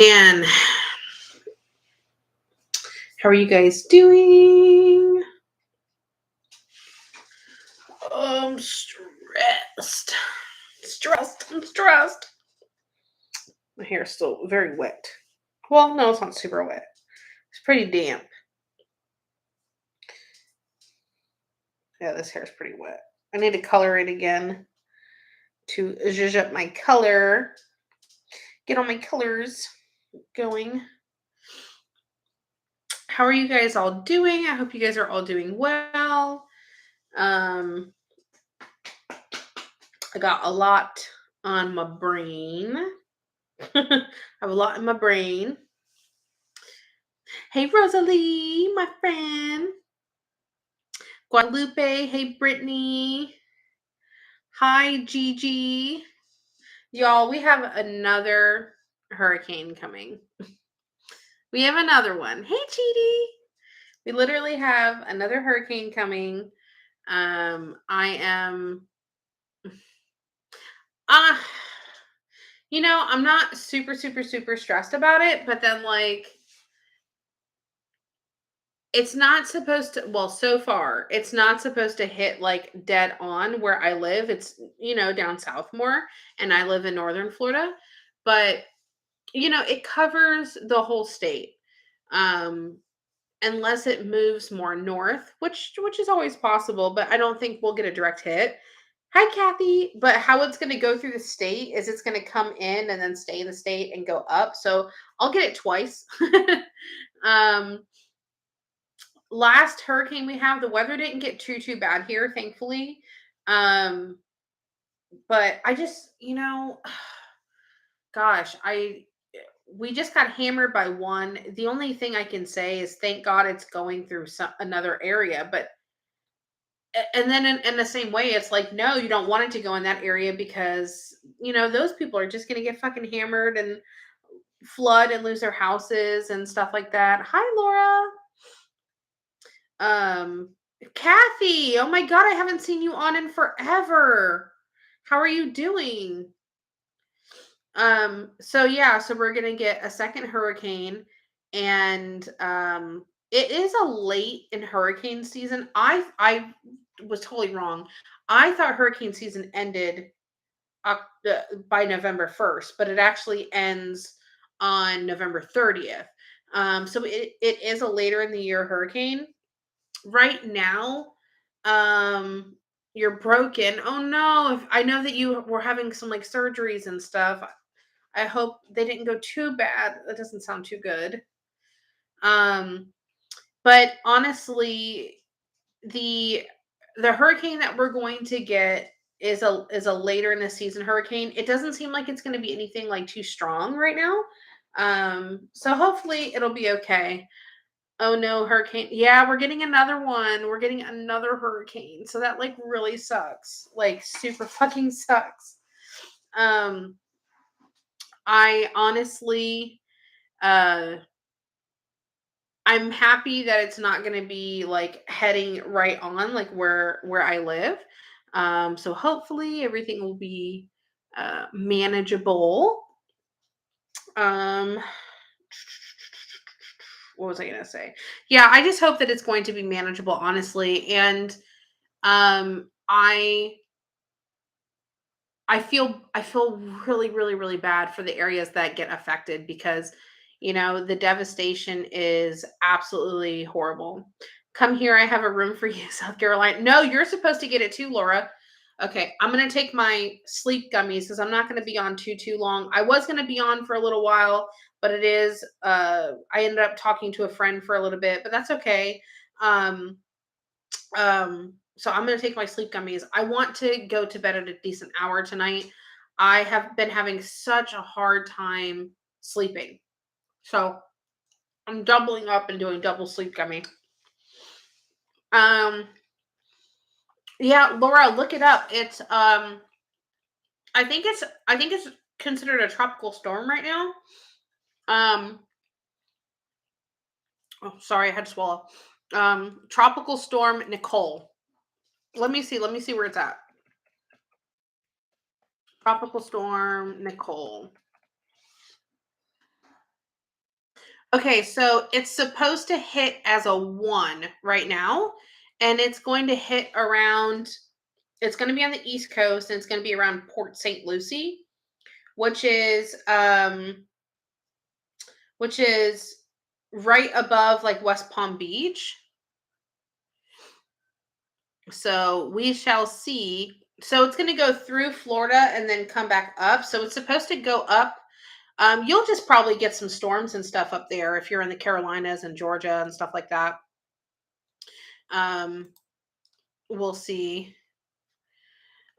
And how are you guys doing? I'm stressed. I'm stressed. My hair is still very wet. Well, no, it's not super wet. It's pretty damp. Yeah, this hair is pretty wet. I need to color it again to zhuzh up my color. Get all my colors going. How are you guys all doing? I hope you guys are all doing well. Um, I got a lot on my brain. I have a lot in my brain. Hey, Rosalie, my friend. Guadalupe. Hey, Brittany. Hi, Gigi. Y'all, we have another hurricane coming. We have another one. Hey, Chidi. We literally have another hurricane coming. I am uh I'm not super stressed about it, but then like it's not supposed to, well, so far, it's not supposed to hit like dead on where I live. It's, down south more, and I live in northern Florida, but it covers the whole state. Um unless it moves more north, which is always possible, but I don't think we'll get a direct hit. Hi, Kathy. But how it's going to go through the state is it's going to come in and then stay in the state and go up. So I'll get it twice. um Last hurricane we have, the weather didn't get too bad here, thankfully. Um, but I just, gosh, I we just got hammered by one. The only thing I can say is thank God it's going through another area. But and then in the same way, it's like no, you don't want it to go in that area because those people are just gonna get fucking hammered and flood and lose their houses and stuff like that. Hi, Laura. Um, Kathy, oh my God, I haven't seen you on in forever. How are you doing? So yeah, so we're gonna get a second hurricane, and it is a late in hurricane season. I was totally wrong. I thought hurricane season ended by November 1st, but it actually ends on November 30th. So it is a later in the year hurricane. Right now, um, you're broken. Oh no, I know that you were having some like surgeries and stuff. I hope they didn't go too bad. That doesn't sound too good. Um, but honestly, the the hurricane that we're going to get is a later in the season hurricane. It doesn't seem like it's going to be anything like too strong right now. So hopefully it'll be okay. Oh no, hurricane. Yeah, we're getting another one. We're getting another hurricane. So that like really sucks. Like super fucking sucks. Um I honestly uh I'm happy that it's not going to be like heading right on like where I live. So hopefully everything will be manageable. Um what was I going to say? Yeah, I just hope that it's going to be manageable honestly, and I feel really bad for the areas that get affected because the devastation is absolutely horrible. Come here, I have a room for you, South Carolina. No, you're supposed to get it too, Laura. Okay, I'm gonna take my sleep gummies because I'm not gonna be on too long. I was gonna be on for a little while, but it is I ended up talking to a friend for a little bit, but that's okay. Um so I'm going to take my sleep gummies. I want to go to bed at a decent hour tonight. I have been having such a hard time sleeping. So I'm doubling up and doing double sleep gummy. Um yeah, Laura, look it up. It's I think it's considered a tropical storm right now. Um oh sorry, I had to swallow. Tropical storm Nicole. Let me see where it's at. Tropical storm Nicole. Okay, so it's supposed to hit as a 1 right now, and it's going to hit around it's gonna be on the East Coast, and it's gonna be around Port St. Lucie, which is, which is right above, like, West Palm Beach. So, we shall see. So, it's gonna go through Florida and then come back up, so it's supposed to go up. You'll just probably get some storms and stuff up there if you're in the Carolinas and Georgia and stuff like that. Um, we'll see.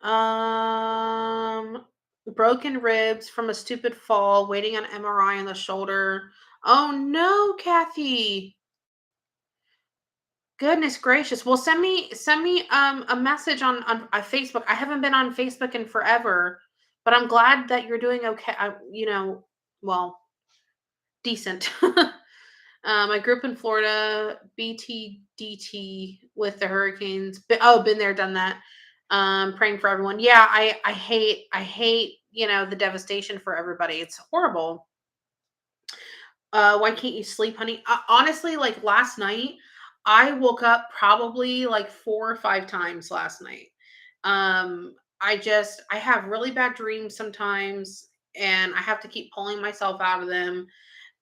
Um, broken ribs from a stupid fall, waiting on MRI on the shoulder. Oh no, Kathy. Goodness gracious. Well, send me a message on Facebook. I haven't been on Facebook in forever, but I'm glad that you're doing okay. Well, decent. I grew up in Florida, BTDT with the hurricanes. Been there, done that. Praying for everyone. Yeah, I hate, the devastation for everybody. It's horrible. Why can't you sleep, honey? Honestly, like last night, I woke up probably like 4 or 5 times last night. I have really bad dreams sometimes, and I have to keep pulling myself out of them.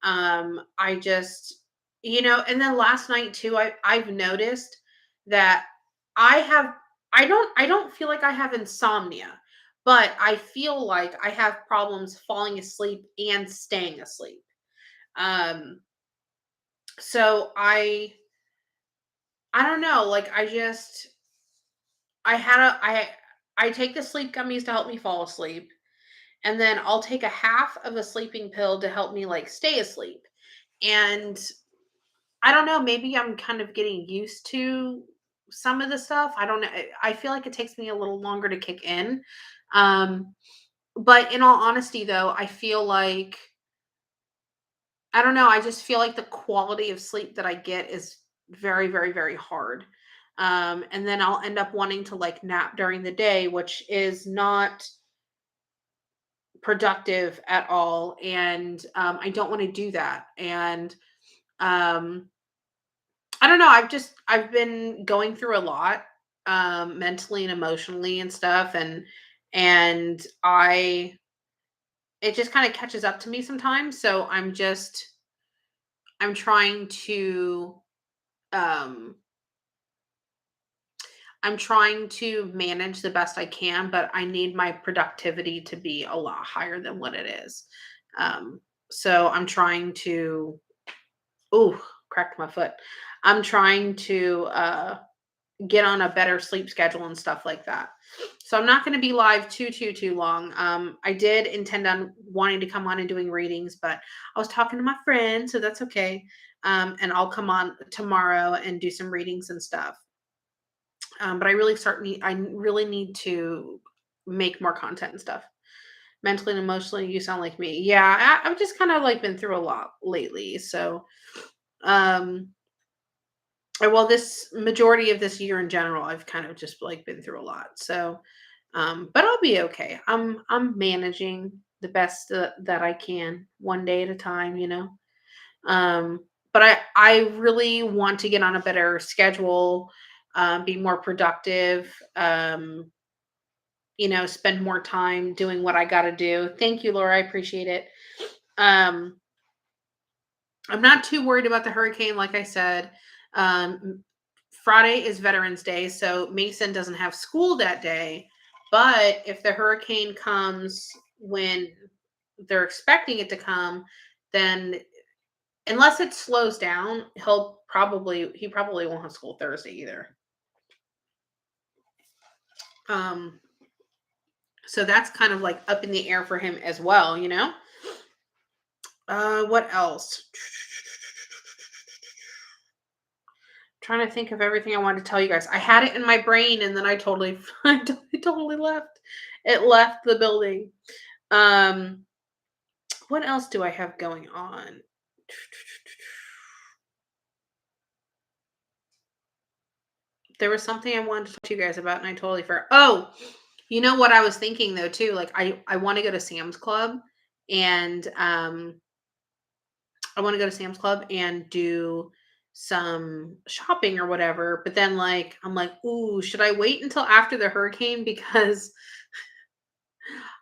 I just, and then last night too, I've noticed that I have I don't feel like I have insomnia, but I feel like I have problems falling asleep and staying asleep. Um so I don't know, like I had a I take the sleep gummies to help me fall asleep, and then I'll take a half of a sleeping pill to help me like stay asleep. And I don't know, maybe I'm kind of getting used to some of the stuff. I don't know. I feel like it takes me a little longer to kick in. Um, but in all honesty, though, I feel like I don't know. I just feel like the quality of sleep that I get is very, very, very hard. And then I'll end up wanting to like nap during the day, which is not productive at all. And I don't want to do that. And um, I don't know, I've been going through a lot, mentally and emotionally and stuff, and I it just kind of catches up to me sometimes. So I'm trying to um I'm trying to manage the best I can, but I need my productivity to be a lot higher than what it is. Um so I'm trying to ooh, cracked my foot. I'm trying to get on a better sleep schedule and stuff like that. So I'm not going to be live too long. I did intend on wanting to come on and doing readings, but I was talking to my friend, so that's okay. And I'll come on tomorrow and do some readings and stuff. But I really need to make more content and stuff. Mentally and emotionally, you sound like me. Yeah, I've just kind of like been through a lot lately. So, um, well, this majority of this year in general, I've kind of just like been through a lot. So, but I'll be okay. I'm managing the best that I can, one day at a time. Um, but I really want to get on a better schedule, be more productive. Spend more time doing what I got to do. Thank you, Laura. I appreciate it. Um, I'm not too worried about the hurricane, like I said. Friday is Veterans Day, so Mason doesn't have school that day. But if the hurricane comes when they're expecting it to come, then unless it slows down, he probably won't have school Thursday either. Um, so that's kind of like up in the air for him as well. What else? Trying to think of everything I wanted to tell you guys. I had it in my brain and then I totally I totally left. It left the building. Um what else do I have going on? There was something I wanted to talk to you guys about and I totally forgot. Oh, you know what I was thinking though too? Like I want to go to Sam's Club and I want to go to Sam's Club and do some shopping or whatever. But then like I'm like, ooh, should I wait until after the hurricane? Because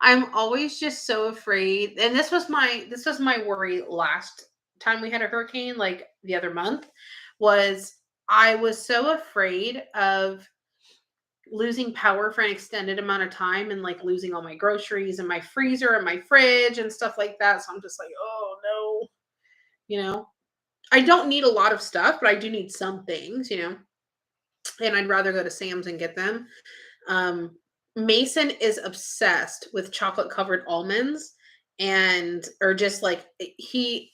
I'm always just so afraid. And this was my worry last time we had a hurricane, like the other month, was I was so afraid of losing power for an extended amount of time and like losing all my groceries and my freezer and my fridge and stuff like that. So I'm just like, oh no, you know. I don't need a lot of stuff, but I do need some things, and I'd rather go to Sam's and get them. Um, Mason is obsessed with chocolate covered almonds and or just like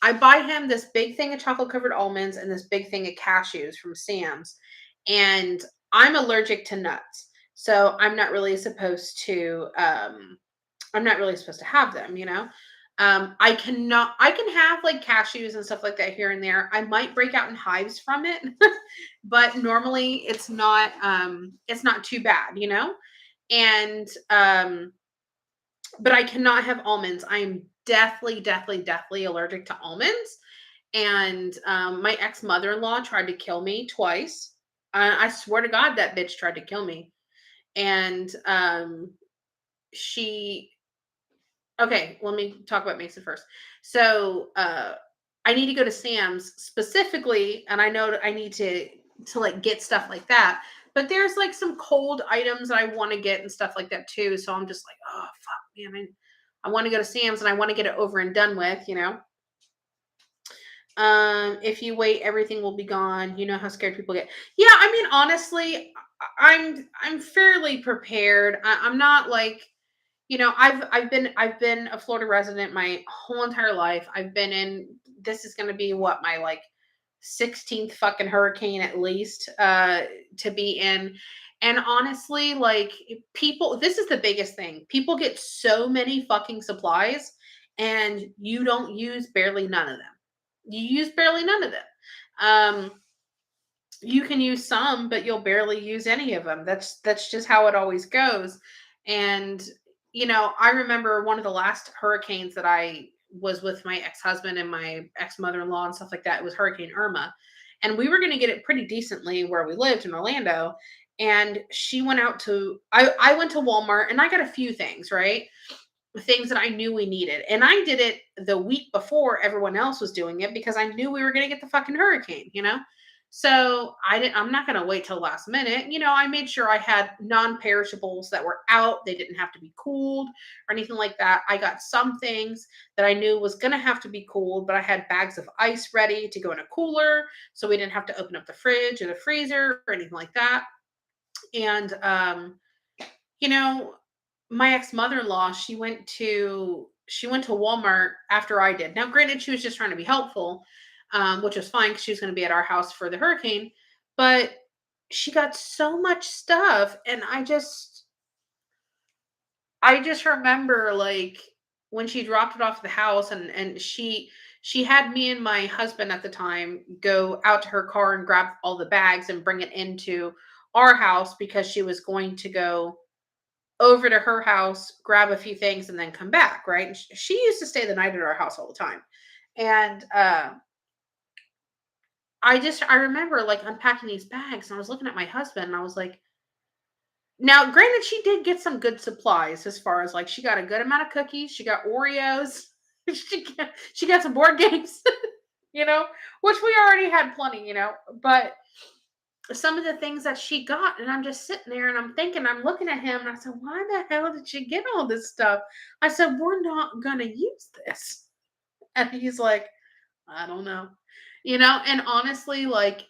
I buy him this big thing of chocolate covered almonds and this big thing of cashews from Sam's. And I'm allergic to nuts. So I'm not really supposed to have them, I can have like cashews and stuff like that here and there. I might break out in hives from it, but normally it's not too bad, And but I cannot have almonds. I am deathly, deathly, deathly allergic to almonds. And my ex mother in law tried to kill me twice. I swear to God, that bitch tried to kill me. And she Okay, let me talk about Mason first. So, I need to go to Sam's specifically, and I know that I need to like get stuff like that. But there's like some cold items that I want to get and stuff like that too. So I'm just like, oh fuck, man, I want to go to Sam's and I want to get it over and done with. If you wait, everything will be gone. You know how scared people get. Yeah, I mean, honestly, I'm fairly prepared. I'm not like I've been a Florida resident my whole entire life. I've been in This is gonna be what, my like 16th fucking hurricane at least to be in. And honestly, like people this is the biggest thing. People get so many fucking supplies and you don't use barely none of them. You use barely none of them. Um you can use some, but you'll barely use any of them. That's just how it always goes. And I remember one of the last hurricanes that I was with my ex-husband and my ex-mother-in-law and stuff like that. It was Hurricane Irma. And we were going to get it pretty decently where we lived in Orlando. And she went out to I went to Walmart and I got a few things, right? Things that I knew we needed. And I did it the week before everyone else was doing it because I knew we were going to get the fucking hurricane. So I'm not going to wait till last minute. I made sure I had non-perishables that were out. They didn't have to be cooled or anything like that. I got some things that I knew was going to have to be cooled, but I had bags of ice ready to go in a cooler. So we didn't have to open up the fridge or the freezer or anything like that. And, you know, my ex-mother-in-law, she went to Walmart after I did. Now, granted, she was just trying to be helpful, which was fine because she was going to be at our house for the hurricane. But she got so much stuff, and I just remember like when she dropped it off at the house, and she had me and my husband at the time go out to her car and grab all the bags and bring it into our house because she was going to go over to her house, grab a few things, and then come back, right? And she used to stay the night at our house all the time. And I remember like unpacking these bags and I was looking at my husband and I was like, now granted, she did get some good supplies as far as like she got a good amount of cookies, she got Oreos, she got some board games, you know, which we already had plenty. But some of the things that she got, and I'm just sitting there and I'm thinking, I'm looking at him and I said, why the hell did she get all this stuff? I said, we're not gonna use this. And he's like, I don't know. And honestly, like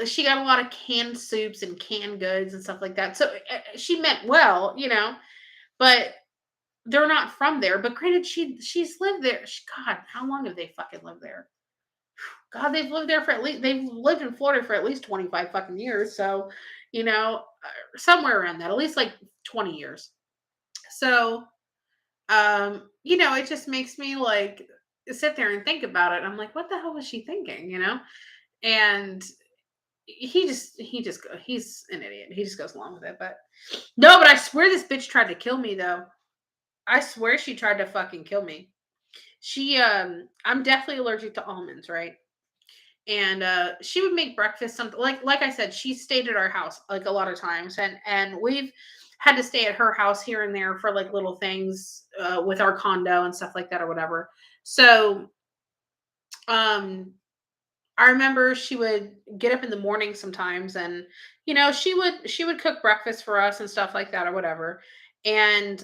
she got a lot of canned soups and canned goods and stuff like that. So she meant well, but they're not from there. But granted, she's lived there. God, how long have they fucking lived there? God, they've lived in Florida for at least 25 fucking years. So, somewhere around that, at least like 20 years. So, it just makes me like sit there and think about it. I'm like, what the hell was she thinking? And he's an idiot. He just goes along with it. But no, but I swear this bitch tried to kill me though. I swear she tried to fucking kill me. I'm definitely allergic to almonds, right? And she would make breakfast something like I said, she stayed at our house like a lot of times, and we've had to stay at her house here and there for like little things with our condo and stuff like that or whatever. So um I remember she would get up in the morning sometimes, and she would cook breakfast for us and stuff like that or whatever. And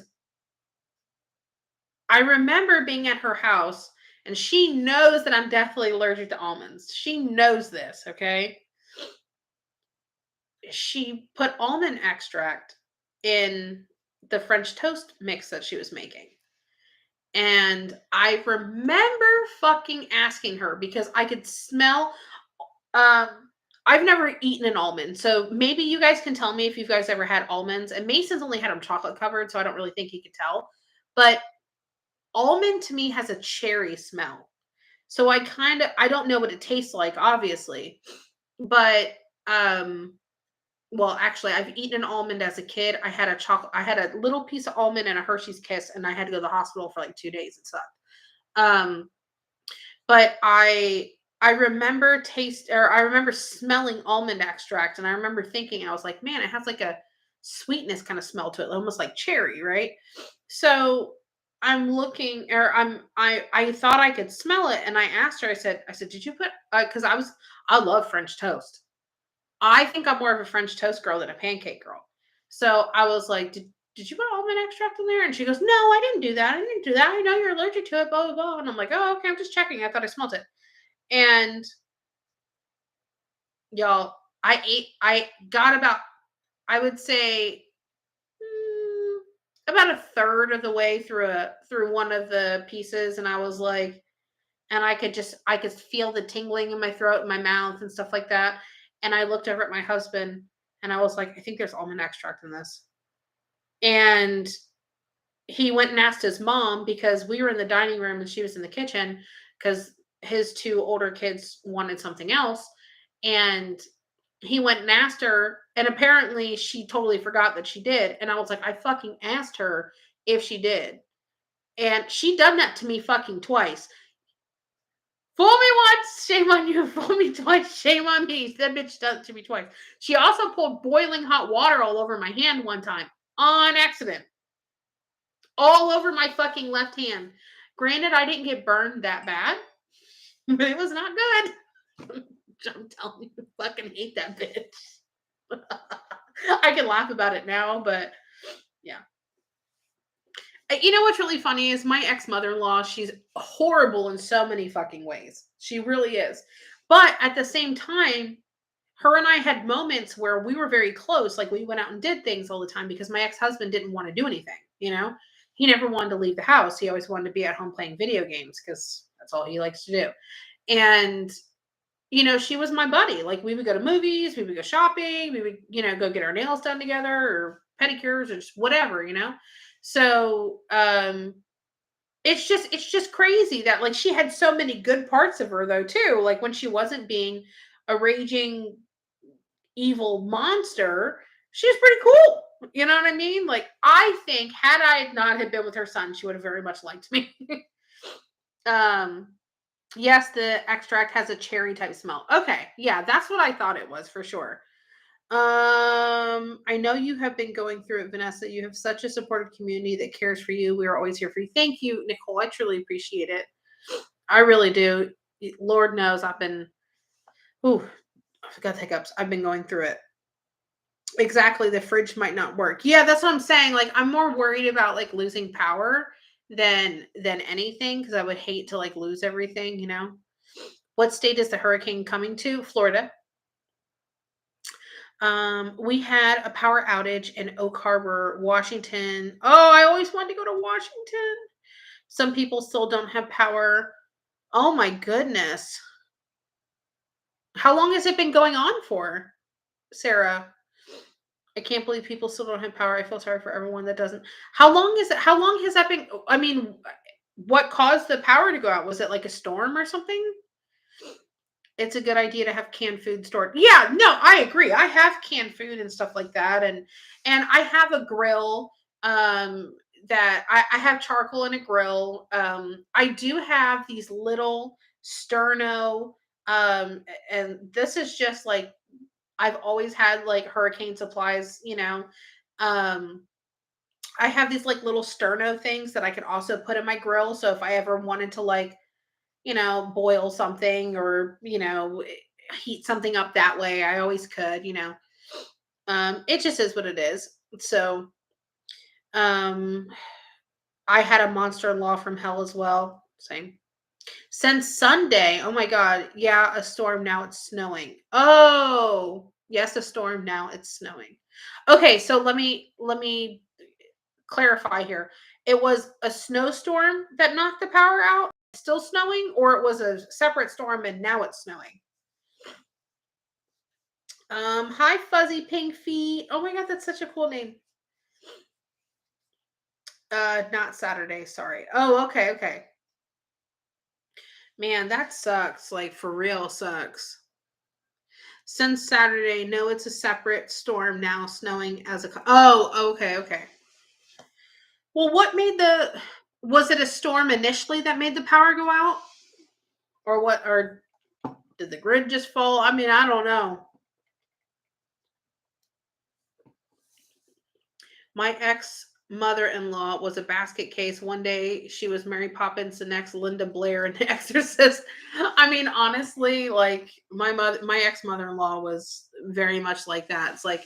I remember being at her house, and she knows that I'm definitely allergic to almonds. She knows this, okay? She put almond extract in the French toast mix that she was making. And I remember fucking asking her because I could smell. um I've never eaten an almond. So maybe you guys can tell me if you guys ever had almonds. And Mason's only had them chocolate covered, so I don't really think he could tell. But almond to me has a cherry smell. So I don't know what it tastes like, obviously. But um well, actually, I've eaten an almond as a kid. I had a little piece of almond and a Hershey's Kiss, and I had to go to the hospital for like 2 days. It sucked. Um, but I remember smelling almond extract, and I remember thinking, I was like, man, it has like a sweetness kind of smell to it, almost like cherry, right? So I'm looking, or I thought I could smell it, and I asked her. I said, did you put? Because I love French toast. I think I'm more of a French toast girl than a pancake girl. So I was like, did you put almond extract in there? And she goes, no, I didn't do that. I didn't do that. I know you're allergic to it, blah, blah, blah. And I'm like, oh, okay, I'm just checking. I thought I smelled it. And y'all, I got about, I would say, about a third of the way through one of the pieces. And I was like, and I could feel the tingling in my throat and my mouth and stuff like that. And I looked over at my husband and I was like, I think there's almond extract in this. And he went and asked his mom because we were in the dining room and she was in the kitchen because his two older kids wanted something else. And he went and asked her, and apparently she totally forgot that she did. And I was like, I fucking asked her if she did. And she done that to me fucking twice. Fool me once, shame on you. Fool me twice, shame on me. That bitch does it to me twice. She also pulled boiling hot water all over my hand one time on accident. All over my fucking left hand. Granted, I didn't get burned that bad, but it was not good. I'm telling you, I fucking hate that bitch. I can laugh about it now, but yeah. You know what's really funny is my ex-mother-in-law, she's horrible in so many fucking ways. She really is. But at the same time, her and I had moments where we were very close. Like we went out and did things all the time because my ex-husband didn't want to do anything, you know? He never wanted to leave the house. He always wanted to be at home playing video games because that's all he likes to do. And she was my buddy. Like we would go to movies, we would go shopping, we would, go get our nails done together or pedicures or just whatever. So it's just crazy that like she had so many good parts of her though too. Like when she wasn't being a raging evil monster, she was pretty cool. You know what I mean? Like I think had I not had been with her son, she would have very much liked me. um yes, the extract has a cherry type smell. Okay, yeah, that's what I thought it was for sure. I know you have been going through it, Vanessa. You have such a supportive community that cares for you. We are always here for you. Thank you, Nicole. I truly appreciate it. I really do. Lord knows I've been, ooh, I've got hiccups. I've been going through it. Exactly. The fridge might not work. Yeah, that's what I'm saying. Like, I'm more worried about like losing power than anything because I would hate to like lose everything. What state is the hurricane coming to? Florida. We had a power outage in Oak Harbor, Washington. Oh, I always wanted to go to Washington. Some people still don't have power. Oh my goodness. How long has it been going on for, Sarah? I can't believe people still don't have power. I feel sorry for everyone that doesn't. How long is it? How long has that been? I mean, what caused the power to go out? Was it like a storm or something? It's a good idea to have canned food stored. Yeah, no, I agree. I have canned food and stuff like that, and I have a grill. that I have charcoal in a grill. I do have these little sterno, and this is just like I've always had like hurricane supplies, you know. Um, I have these like little sterno things that I could also put in my grill. So if I ever wanted to like, boil something or, heat something up that way, I always could, it just is what it is. So, um, I had a monster-in-law from hell as well. Same. Since Sunday. Oh my god. Yeah, a storm, now it's snowing. Oh, yes, a storm, now it's snowing. Okay, so let me clarify here. It was a snowstorm that knocked the power out, still snowing, or it was a separate storm and now it's snowing. Hi Fuzzy Pink Feet. Oh my god, that's such a cool name. Not Saturday, sorry. Oh, okay, okay. Man, that sucks. Like for real sucks. Since Saturday, no, it's a separate storm now, snowing as a. Oh, okay, okay. Well, what made the? Was it a storm initially that made the power go out, or what? Or did the grid just fall? I mean, I don't know. My ex mother-in-law was a basket case. One day she was Mary Poppins, the next Linda Blair in The Exorcist. I mean, honestly, like my ex mother-in-law was very much like that. It's like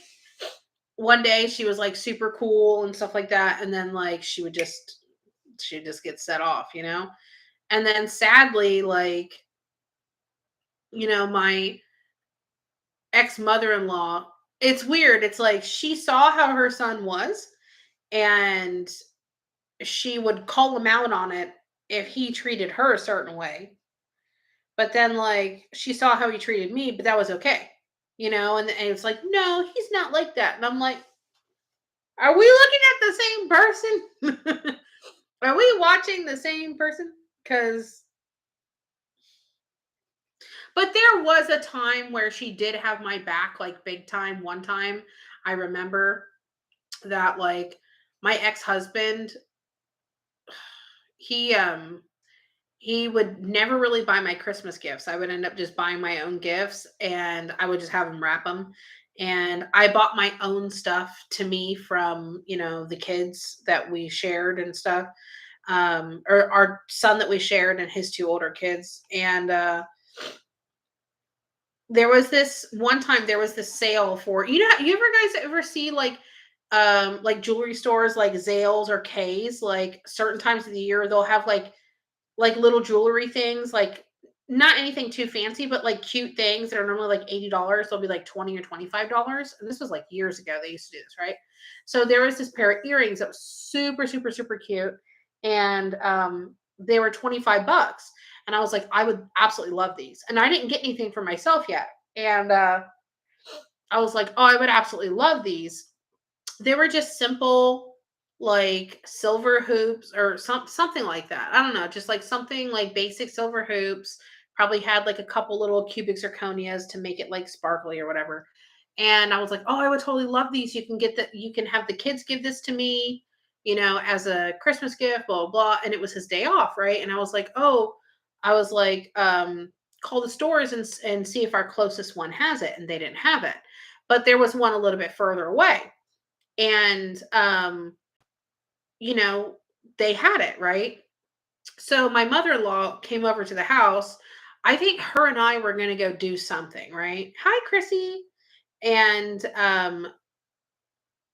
one day she was like super cool and stuff like that, and then like she'd just get set off, And then sadly, like, my ex mother-in-law, it's weird. It's like she saw how her son was, and she would call him out on it if he treated her a certain way. But then, like, she saw how he treated me, but that was okay, and it's like, no, he's not like that. And I'm like, are we looking at the same person? Are we watching the same person? Because, but there was a time where she did have my back, like big time. One time, I remember that, like, my ex husband, he he would never really buy my Christmas gifts. I would end up just buying my own gifts and I would just have him wrap them. And I bought my own stuff to me from, the kids that we shared and stuff. Or our son that we shared and his two older kids. And there was this one time there was this sale for, you ever guys ever see like jewelry stores like Zales or K's, like certain times of the year they'll have like little jewelry things, like not anything too fancy, but like cute things that are normally like $80. They'll be like 20 or $25. And this was like years ago. They used to do this, right? So there was this pair of earrings that was super, super, super cute. And they were 25 bucks. And I was like, I would absolutely love these. And I didn't get anything for myself yet. And I was like, oh, I would absolutely love these. They were just simple, like silver hoops or something like that. I don't know, just like something like basic silver hoops. Probably had like a couple little cubic zirconias to make it like sparkly or whatever. And I was like, oh, I would totally love these. You can have the kids give this to me, as a Christmas gift, blah, blah, blah. And it was his day off, right? And I was like, oh, I was like, call the stores and see if our closest one has it. And they didn't have it. But there was one a little bit further away. And you know, they had it, right? So my mother-in-law came over to the house. I think her and I were going to go do something, right? Hi Chrissy. And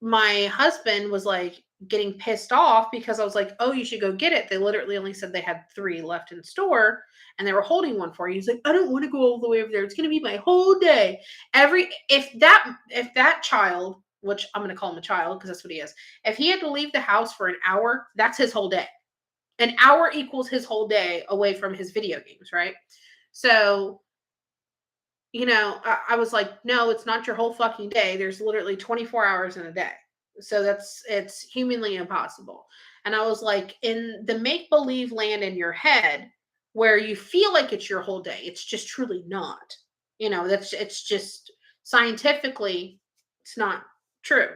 my husband was like getting pissed off because I was like, "Oh, you should go get it." They literally only said they had 3 left in store and they were holding one for you. He's like, "I don't want to go all the way over there. It's going to be my whole day." Every if that child, which I'm going to call him a child because that's what he is. If he had to leave the house for an hour, that's his whole day. An hour equals his whole day away from his video games, right? So, I was like, no, it's not your whole fucking day. There's literally 24 hours in a day. So it's humanly impossible. And I was like, in the make believe land in your head where you feel like it's your whole day, it's just truly not. It's just scientifically, it's not. True.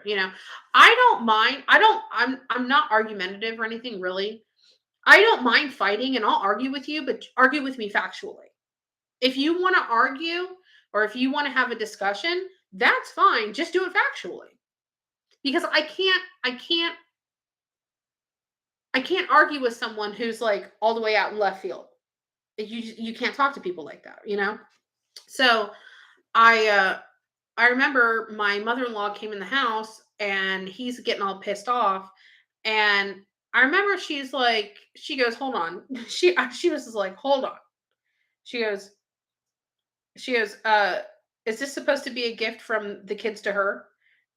I don't mind. I'm not argumentative or anything really. I don't mind fighting and I'll argue with you, but argue with me factually. If you want to argue or if you want to have a discussion, that's fine. Just do it factually. Because I can't argue with someone who's like all the way out in left field. You can't talk to people like that. So I I remember my mother-in-law came in the house and he's getting all pissed off. And I remember she goes, hold on. She was just like, hold on. She goes, is this supposed to be a gift from the kids to her?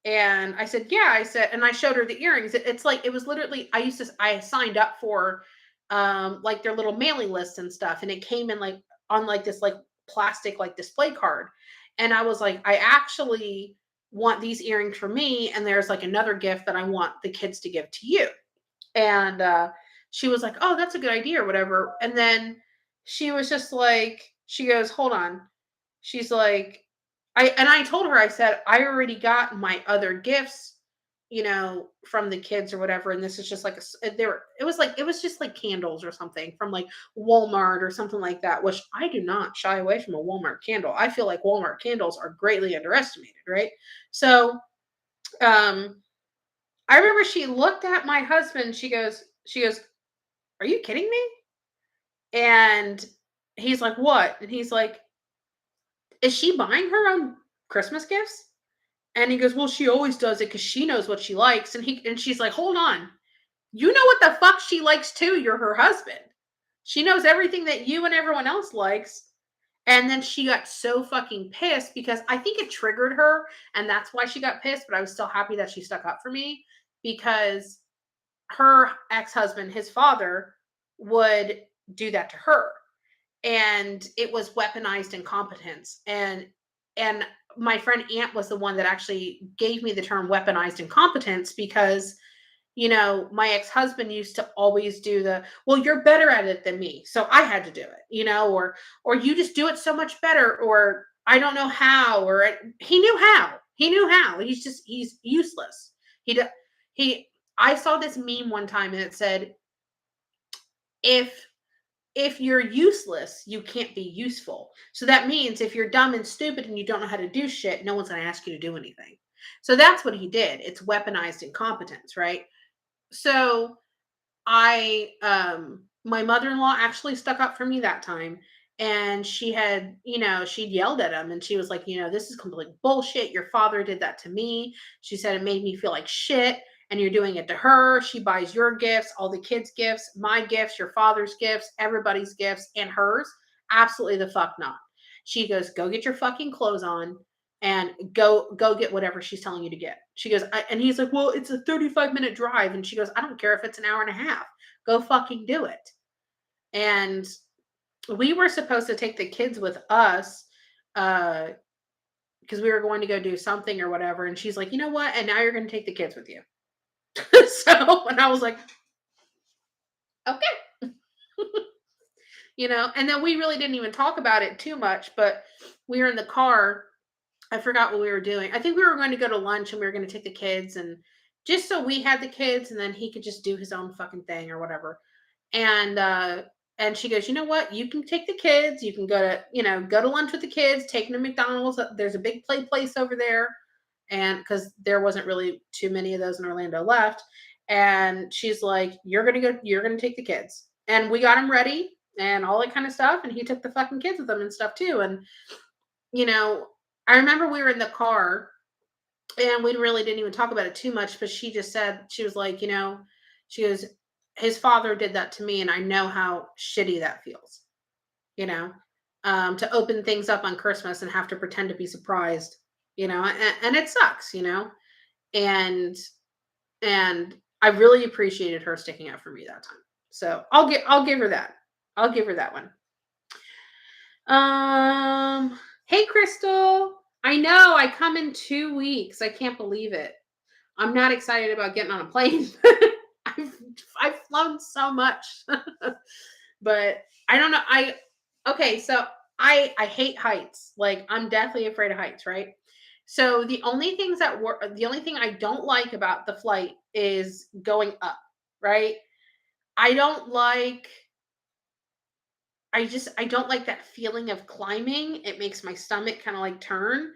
And I said, yeah. I said, and I showed her the earrings. It's like it was literally I signed up for like their little mailing lists and stuff, and it came in like on like this like plastic like display card. And I was like, I actually want these earrings for me, and there's like another gift that I want the kids to give to you. And she was like, oh, that's a good idea or whatever. And then she was just like, she goes, hold on. She's like, I told her, I said, I already got my other gifts, from the kids or whatever. And this is just like it was just like candles or something from like Walmart or something like that, which I do not shy away from a Walmart candle. I feel like Walmart candles are greatly underestimated, right? So um I remember she looked at my husband, she goes, "Are you kidding me?" And he's like, "What?" And he's like, "Is she buying her own Christmas gifts?" And he goes, "Well, she always does it because she knows what she likes." And she's like, "Hold on. You know what the fuck she likes too. You're her husband. She knows everything that you and everyone else likes." And then she got so fucking pissed because I think it triggered her, and that's why she got pissed, but I was still happy that she stuck up for me because her ex-husband, his father, would do that to her. And it was weaponized incompetence. And my friend Aunt was the one that actually gave me the term weaponized incompetence because my ex-husband used to always do well, you're better at it than me, so I had to do it, or you just do it so much better, or I don't know how, or he knew how he's useless. He I saw this meme one time and it said, if you're useless, you can't be useful. So that means if you're dumb and stupid and you don't know how to do shit, no one's going to ask you to do anything. So that's what he did. It's weaponized incompetence, right? So my mother-in-law actually stuck up for me that time. And she'd yelled at him and she was like, this is complete bullshit. Your father did that to me. She said it made me feel like shit. And you're doing it to her. She buys your gifts, all the kids' gifts, my gifts, your father's gifts, everybody's gifts, and hers. Absolutely the fuck not. She goes, go get your fucking clothes on and go get whatever she's telling you to get. She goes, and he's like, well, it's a 35-minute drive. And she goes, I don't care if it's an hour and a half. Go fucking do it. And we were supposed to take the kids with us because we were going to go do something or whatever. And she's like, you know what? And now you're going to take the kids with you. So, and I was like, okay. And then we really didn't even talk about it too much, but we were in the car. I forgot what we were doing. I think we were going to go to lunch and we were going to take the kids, and just so we had the kids and then he could just do his own fucking thing or whatever. And she goes, you know what? You can take the kids. You can go to lunch with the kids, take them to McDonald's. There's a big play place over there. And because there wasn't really too many of those in Orlando left. And she's like, you're going to take the kids. And we got him ready and all that kind of stuff. And he took the fucking kids with him and stuff too. And, I remember we were in the car and we really didn't even talk about it too much, but she just said, she was like, she goes, his father did that to me and I know how shitty that feels, to open things up on Christmas and have to pretend to be surprised, and it sucks, and I really appreciated her sticking up for me that time. So I'll give her that. I'll give her that one. Hey, Crystal. I know I come in 2 weeks. I can't believe it. I'm not excited about getting on a plane. I've flown so much, but I don't know. Okay, so I hate heights. Like I'm deathly afraid of heights, right? So the only thing I don't like about the flight is going up, right? I don't like I don't like that feeling of climbing. It makes my stomach kind of like turn.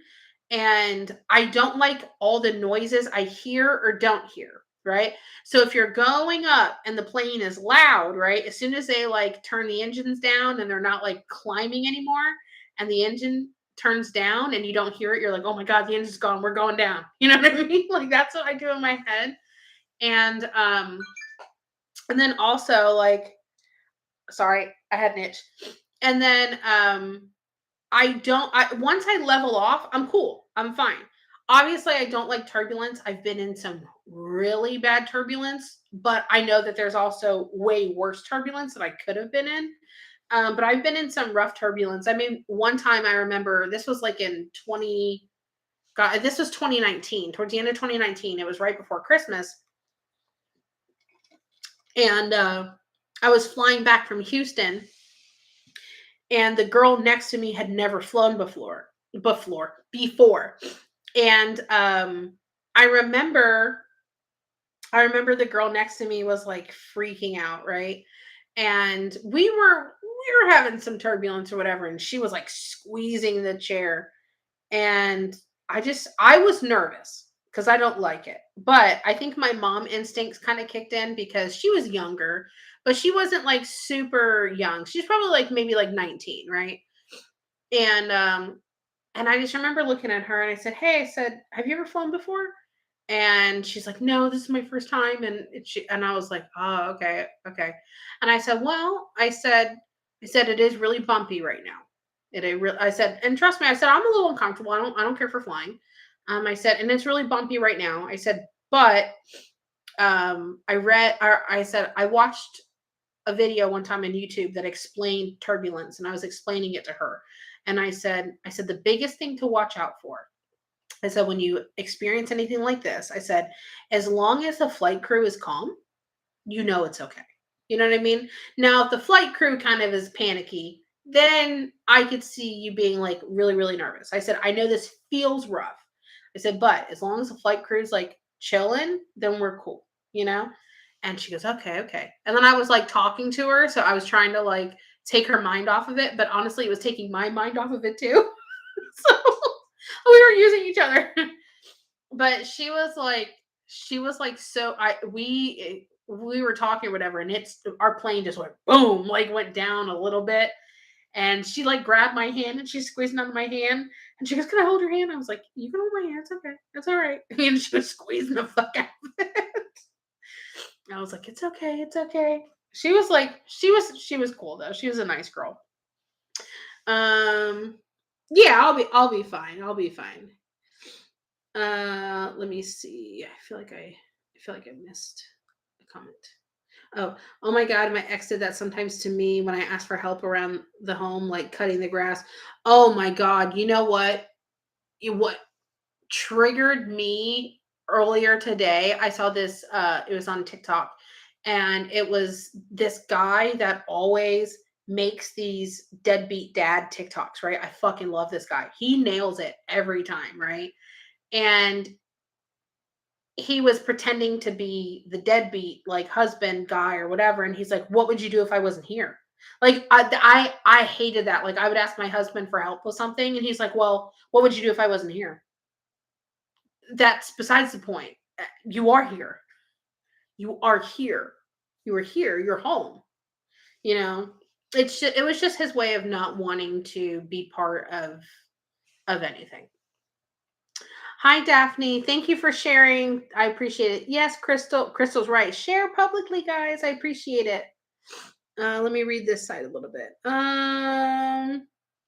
And I don't like all the noises I hear or don't hear, right? So if you're going up and the plane is loud, right? As soon as they like turn the engines down and they're not like climbing anymore and the engine turns down and you don't hear it, you're like, "Oh my god, the engine's gone. We're going down." You know what I mean? Like that's what I do in my head. And and then also like sorry, I had an itch. And then once I level off, I'm cool. I'm fine. Obviously, I don't like turbulence. I've been in some really bad turbulence, but I know that there's also way worse turbulence that I could have been in. But I've been in some rough turbulence. I mean, one time I remember this was like in 20 God, this was 2019, towards the end of 2019. It was right before Christmas. And I was flying back from Houston and the girl next to me had never flown before. And I remember I remember the girl next to me was like freaking out, right? And we were having some turbulence or whatever, and she was like squeezing the chair. And I was nervous because I don't like it. But I think my mom instincts kind of kicked in because she was younger, but she wasn't like super young. She's probably like maybe like 19, right? And and I just remember looking at her and I said, "Hey," I said, "Have you ever flown before?" And she's like, "No, this is my first time." And I was like, "Oh, okay, okay." And I said, "Well," I said it is really bumpy right now. I said, and trust me, I said I'm a little uncomfortable. I don't care for flying. I said, and it's really bumpy right now. I said, but I said I watched a video one time on YouTube that explained turbulence, and I was explaining it to her. And I said the biggest thing to watch out for. I said when you experience anything like this, I said as long as the flight crew is calm, you know it's okay. You know what I mean? Now, if the flight crew kind of is panicky, then I could see you being like really, really nervous. I said, I know this feels rough. I said, but as long as the flight crew's like chilling, then we're cool, you know? And she goes, okay, okay. And then I was like talking to her. So I was trying to like take her mind off of it. But honestly, it was taking my mind off of it too. So we were using each other. But she was like so I we were talking or whatever, and it's our plane just went boom, like went down a little bit. And she like grabbed my hand and she's squeezing onto my hand. And she goes, "Can I hold your hand?" I was like, "You can hold my hand. It's okay. It's all right." And she was squeezing the fuck out of it. I was like, "It's okay. It's okay." She was like, she was cool though. She was a nice girl. Um, yeah, I'll be fine. I'll be fine. Let me see. I feel like I missed a comment. Oh, oh my God, my ex did that sometimes to me when I asked for help around the home, like cutting the grass. Oh my God, you know what? What triggered me earlier today? I saw this. It was on TikTok, and it was this guy that always makes these deadbeat dad TikToks. Right? I fucking love this guy. He nails it every time. Right? And he was pretending to be the deadbeat like husband guy or whatever, and he's like, what would you do if I wasn't here? Like I hated that. Like I would ask my husband for help with something and he's like, well, what would you do if I wasn't here? That's besides the point. You are here. You are here. You are here. You're home. You know, it was just his way of not wanting to be part of anything. Hi, Daphne. Thank you for sharing. I appreciate it. Yes, Crystal. Crystal's right. Share publicly, guys. I appreciate it. Let me read this side a little bit.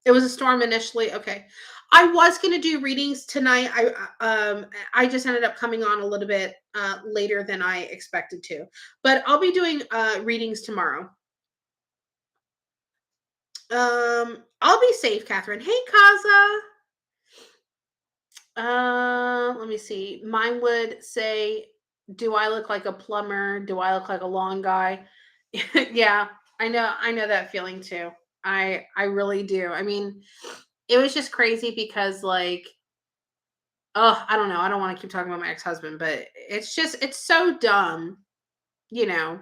It was a storm initially. Okay, I was gonna do readings tonight. I just ended up coming on a little bit later than I expected to, but I'll be doing readings tomorrow. I'll be safe, Catherine. Hey, Kaza. Let me see. Mine would say, "Do I look like a plumber? Do I look like a lawn guy?" Yeah, I know that feeling too. I really do. I mean, it was just crazy because like Oh, I don't know. I don't want to keep talking about my ex-husband, but it's so dumb, you know,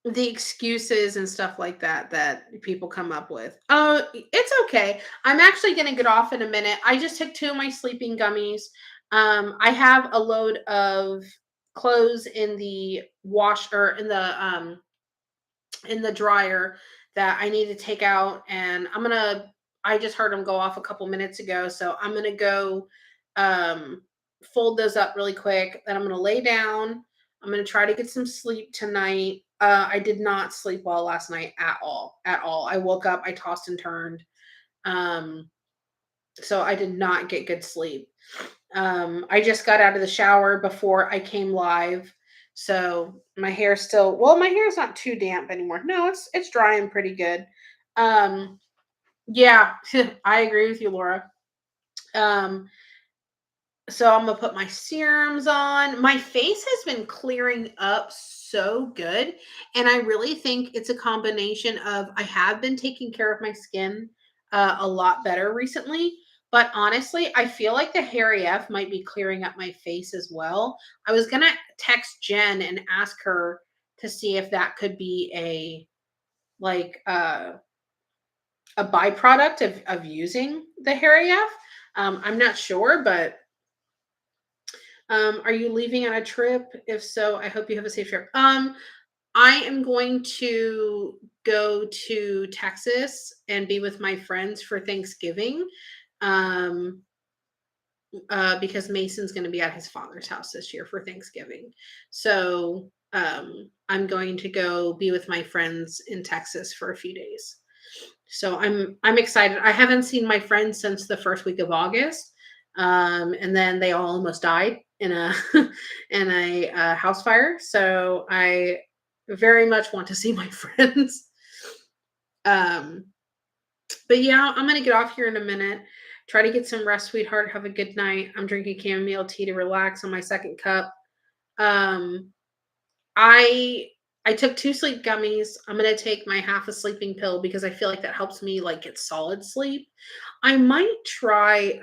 the excuses and stuff like that that people come up with. Oh, it's okay. I'm actually going to get off in a minute. I just took two of my sleeping gummies. I have a load of clothes in the wash or in the dryer that I need to take out, and I just heard them go off a couple minutes ago, so I'm gonna go um fold those up really quick. Then I'm gonna lay down. I'm gonna try to get some sleep tonight. I did not sleep well last night at all. At all. I woke up, I tossed and turned. Um, so I did not get good sleep. I just got out of the shower before I came live. So my hair still my hair is not too damp anymore. No, it's drying pretty good. Um yeah, I agree with you, Laura. Um so I'm gonna put my serums on. My face has been clearing up so good. And I really think it's a combination of I have been taking care of my skin a lot better recently. But honestly, I feel like the Hairy F might be clearing up my face as well. I was gonna text Jen and ask her to see if that could be like a byproduct of using the Hairy F. I'm not sure, but are you leaving on a trip? If so, I hope you have a safe trip. I am going to go to Texas and be with my friends for Thanksgiving. Um, because Mason's going to be at his father's house this year for Thanksgiving. So, I'm going to go be with my friends in Texas for a few days. So I'm excited. I haven't seen my friends since the first week of August, and then they all almost died in a in a house fire. So I very much want to see my friends. Um, but yeah, I'm gonna get off here in a minute. Try to get some rest, sweetheart. Have a good night. I'm drinking chamomile tea to relax on my second cup. Um, I I took 2 sleep gummies. I'm gonna take my half a sleeping pill because I feel like that helps me, like, get solid sleep. I might try,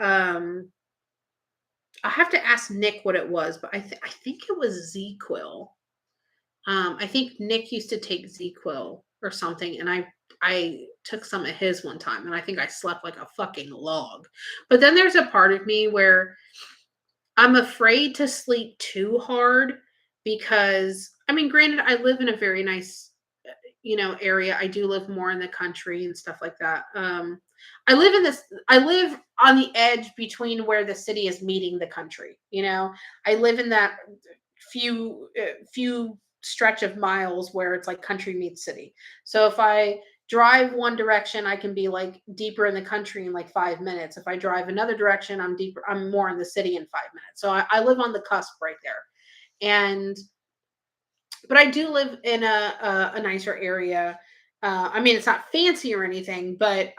I have to ask Nick what it was, but I think it was ZzzQuil. I think Nick used to take ZzzQuil or something, and I took some of his one time, and I think I slept like a fucking log. But then there's a part of me where I'm afraid to sleep too hard because I mean, granted, I live in a very nice, area. I do live more in the country and stuff like that. I live on the edge between where the city is meeting the country. I live in that few stretch of miles where it's like country meets city. So if I drive one direction, I can be like deeper in the country in like 5 minutes. If I drive another direction, I'm more in the city in 5 minutes. So I live on the cusp right there. And but I do live in a nicer area. I mean, it's not fancy or anything, but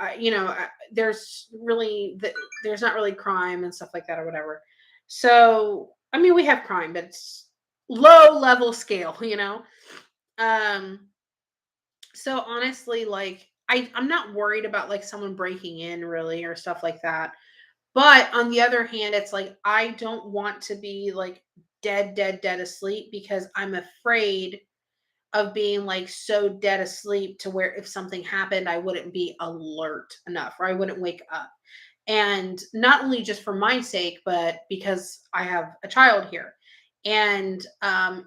there's not really crime and stuff like that or whatever. So I mean, we have crime, but it's low level scale, Um, so honestly, like I'm not worried about like someone breaking in really or stuff like that. But on the other hand, it's like I don't want to be like dead asleep because I'm afraid of being like so dead asleep to where if something happened, I wouldn't be alert enough or I wouldn't wake up. And not only just for my sake, but because I have a child here. And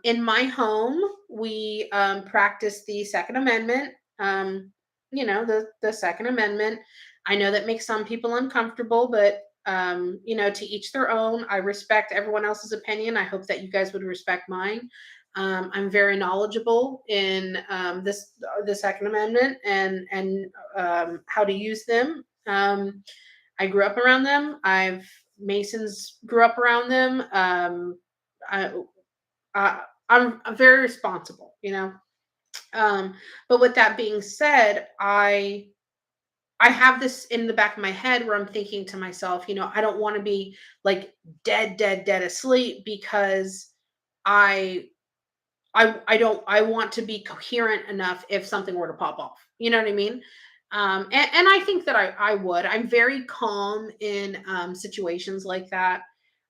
in my home, we practice the Second Amendment. The Second Amendment. I know that makes some people uncomfortable, but to each their own. I respect everyone else's opinion. I hope that you guys would respect mine. I'm very knowledgeable in the Second Amendment and how to use them. I grew up around them. I've Masons grew up around them. I, I'm very responsible, But with that being said, I have this in the back of my head where I'm thinking to myself, I don't want to be like dead asleep because I I want to be coherent enough if something were to pop off. You know what I mean? And I think that I would. I'm very calm in situations like that.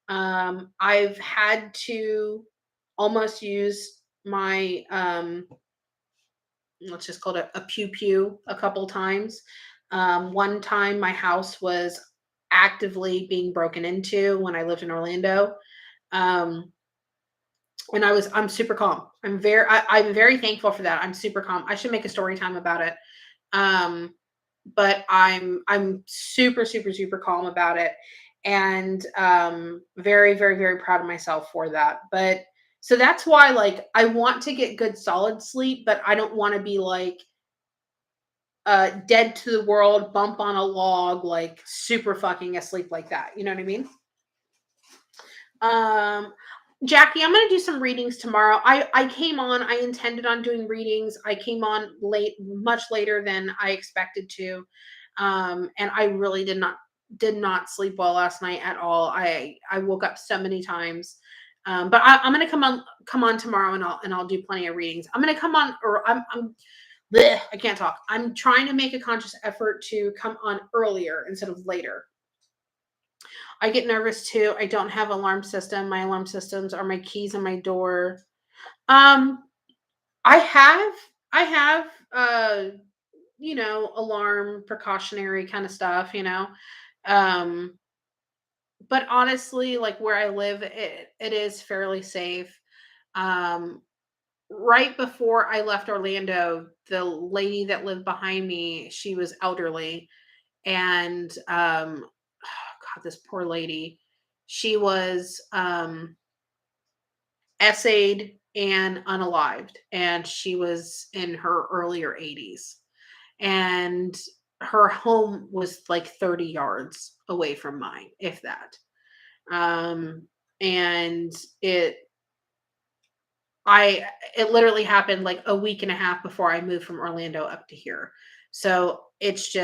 I've had to almost use my let's just call it a pew pew a couple times. One time my house was actively being broken into when I lived in Orlando. Um, and I'm super calm. I'm very thankful for that. I'm super calm. I should make a story time about it. Um, but I'm super, super, super calm about it. And very, very, very proud of myself for that. But so that's why like I want to get good solid sleep, but I don't want to be like dead to the world, bump on a log, like super fucking asleep like that. You know what I mean? Um, Jackie, I'm gonna do some readings tomorrow. I came on. I intended on doing readings. I came on late, much later than I expected to, and I really did not sleep well last night at all. I woke up so many times. But I'm gonna come on tomorrow and I'll do plenty of readings. I'm gonna come on or I'm bleh, I can't talk. I'm trying to make a conscious effort to come on earlier instead of later. I get nervous too. I don't have alarm system. My alarm systems are my keys and my door. Um, I have I have alarm precautionary kind of stuff, you know. Um, but honestly, like where I live, it is fairly safe. Um, right before I left Orlando, the lady that lived behind me, she was elderly and God, this poor lady, she was essayed and unalived, and she was in her earlier 80s. And her home was like 30 yards away from mine, if that. Um, and I it literally happened like a week and a half before I moved from Orlando up to here. So it's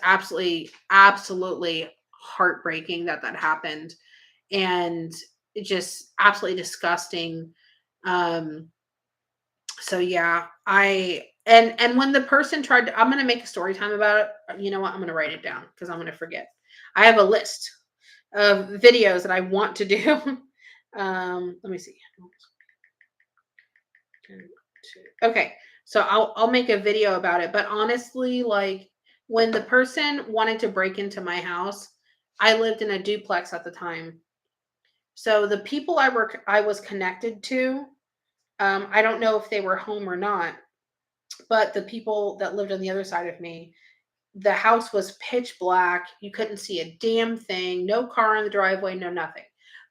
absolutely, absolutely heartbreaking that that happened, and it just absolutely disgusting. Um, so yeah, and when the person tried to, I'm gonna make a story time about it. You know what? I'm gonna write it down because I'm gonna forget. I have a list of videos that I want to do. Let me see. Okay, so I'll make a video about it. But honestly, like when the person wanted to break into my house, I lived in a duplex at the time. So the people I was connected to, I don't know if they were home or not, but the people that lived on the other side of me, the house was pitch black. You couldn't see a damn thing. No car in the driveway, no nothing.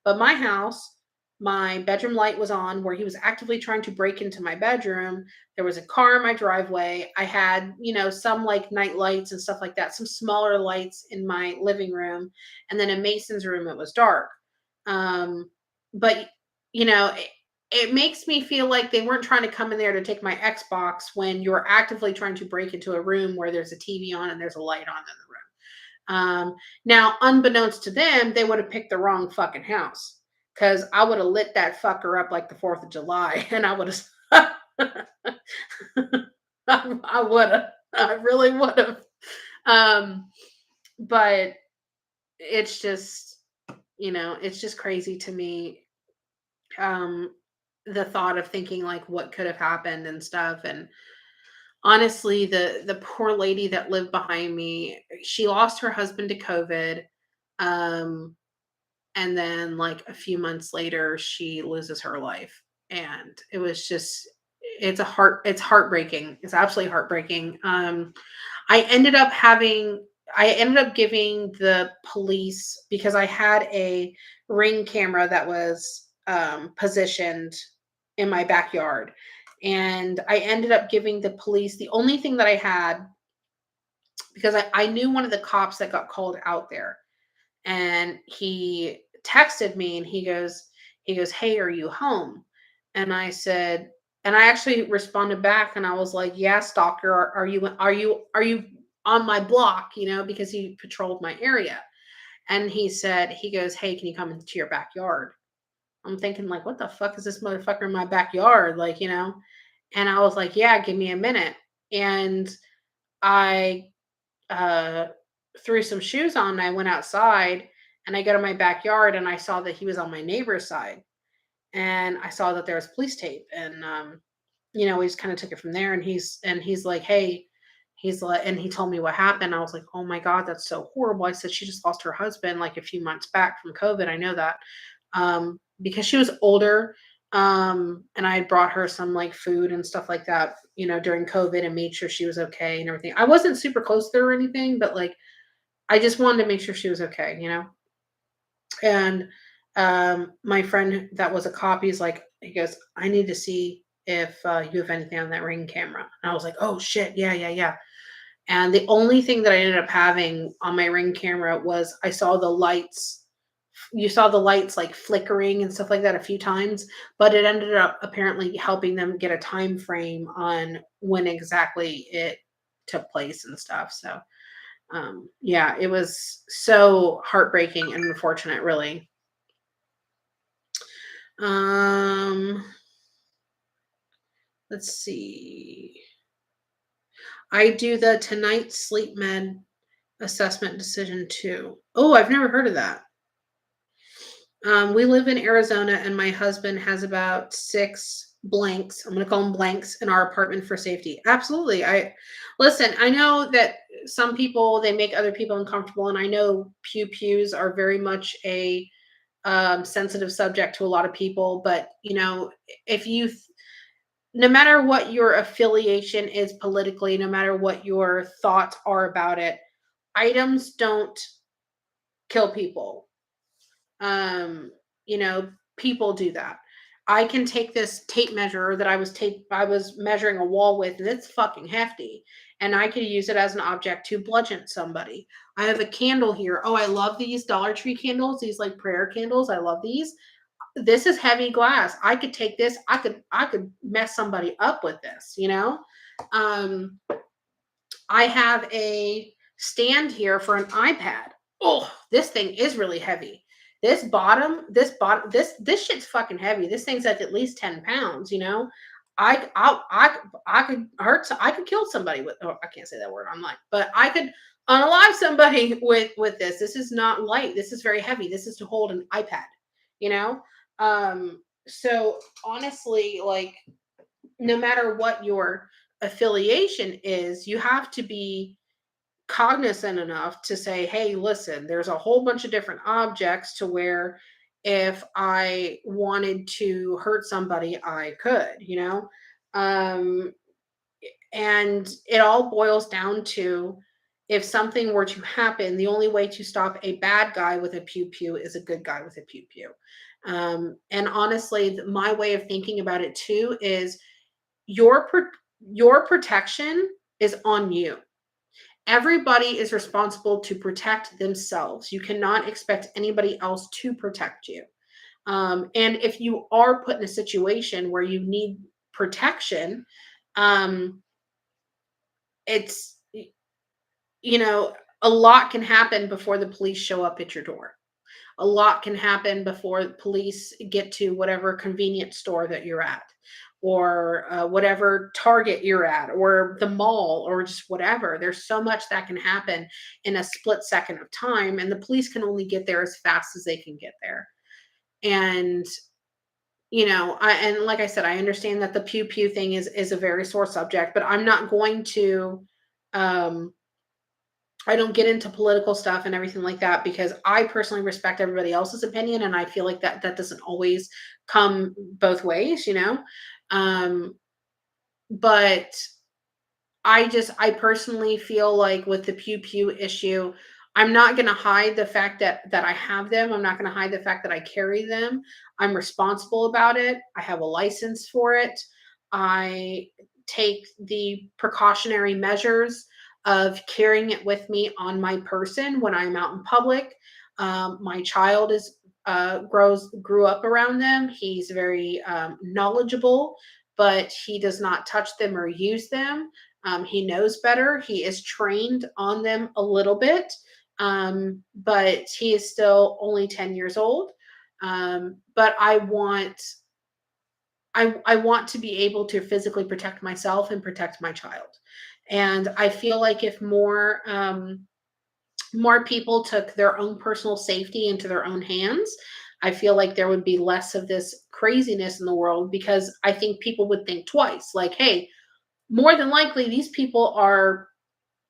But my house, my bedroom light was on where he was actively trying to break into my bedroom. There was a car in my driveway. I had, some like night lights and stuff like that, some smaller lights in my living room. And then in Mason's room, it was dark. Um, but, it makes me feel like they weren't trying to come in there to take my Xbox when you're actively trying to break into a room where there's a TV on and there's a light on in the room. Now, unbeknownst to them, they would have picked the wrong fucking house because I would have lit that fucker up like the 4th of July and I would have, I would have, I really would have. Um, but it's just, it's just crazy to me. Um, the thought of thinking like what could have happened and stuff. And honestly, the poor lady that lived behind me, she lost her husband to COVID. Um, and then like a few months later, she loses her life. And it was just it's heartbreaking. It's absolutely heartbreaking. I ended up giving the police because I had a ring camera that was positioned in my backyard. And I ended up giving the police the only thing that I had because I knew one of the cops that got called out there. And he texted me and he goes, "Hey, are you home?" And I said, and I actually responded back and I was like, "Yeah, stalker, are you on my block?" Because he patrolled my area. And he goes, "Hey, can you come into your backyard?" I'm thinking like, what the fuck is this motherfucker in my backyard? Like, And I was like, "Yeah, give me a minute." And I uh, threw some shoes on. And I went outside and I go to my backyard and I saw that he was on my neighbor's side. And I saw that there was police tape. And, we just kind of took it from there. And he's like, hey, he's like, and he told me what happened. I was like, oh my God, that's so horrible. I said, she just lost her husband like a few months back from COVID. I know that. Because she was older. And I had brought her some like food and stuff like that, during COVID and made sure she was okay and everything. I wasn't super close to her or anything, but like I just wanted to make sure she was okay. And my friend that was a cop, he goes, I need to see if you have anything on that ring camera. And I was like, oh shit, yeah, yeah, yeah. And the only thing that I ended up having on my ring camera was I saw the lights. You saw the lights like flickering and stuff like that a few times, but it ended up apparently helping them get a time frame on when exactly it took place and stuff. So, yeah, it was so heartbreaking and unfortunate, really. Um, let's see. I do the Tonight Sleep Med assessment decision too. Oh, I've never heard of that. We live in Arizona, and my husband has about six blanks. I'm going to call them blanks in our apartment for safety. Absolutely. I listen. I know that some people they make other people uncomfortable, and I know pews are very much a sensitive subject to a lot of people. But if you no matter what your affiliation is politically, no matter what your thoughts are about it, items don't kill people. Um, people do that. I can take this tape measure that I was measuring a wall with, and it's fucking hefty. And I could use it as an object to bludgeon somebody. I have a candle here. Oh, I love these Dollar Tree candles, these like prayer candles. I love these. This is heavy glass. I could take this. I could mess somebody up with this. Um, I have a stand here for an iPad. Oh, this thing is really heavy. This shit's fucking heavy. This thing's like at least 10 pounds. I could I could kill somebody with, oh, I can't say that word online, but I could unalive somebody with this. This is not light. This is very heavy. This is to hold an iPad, you know? So honestly, like, no matter what your affiliation is, you have to be cognizant enough to say, hey, listen, there's a whole bunch of different objects to where if I wanted to hurt somebody, I could. Um, and it all boils down to, if something were to happen, the only way to stop a bad guy with a pew pew is a good guy with a pew pew. And honestly, my way of thinking about it too is your your protection is on you. Everybody is responsible to protect themselves. You cannot expect anybody else to protect you. And if you are put in a situation where you need protection, um, it's you know a lot can happen before the police show up at your door. A lot can happen before police get to whatever convenience store that you're at, or whatever Target you're at, or the mall, or just whatever. There's so much that can happen in a split second of time, and the police can only get there as fast as they can get there. And and like I said, I understand that the pew pew thing is a very sore subject, but I'm not going to. Um, I don't get into political stuff and everything like that, because I personally respect everybody else's opinion, and I feel like that doesn't always come both ways. Um, but I personally feel like with the pew pew issue, I'm not going to hide the fact that I have them. I'm not going to hide the fact that I carry them. I'm responsible about it. I have a license for it. I take the precautionary measures of carrying it with me on my person when I'm out in public. My child is grew up around them. He's very knowledgeable, but he does not touch them or use them. He knows better. He is trained on them a little bit, but he is still only 10 years old. But I want to be able to physically protect myself and protect my child. And I feel like if more people took their own personal safety into their own hands, I feel like there would be less of this craziness in the world, because I think people would think twice. Like, hey, more than likely these people are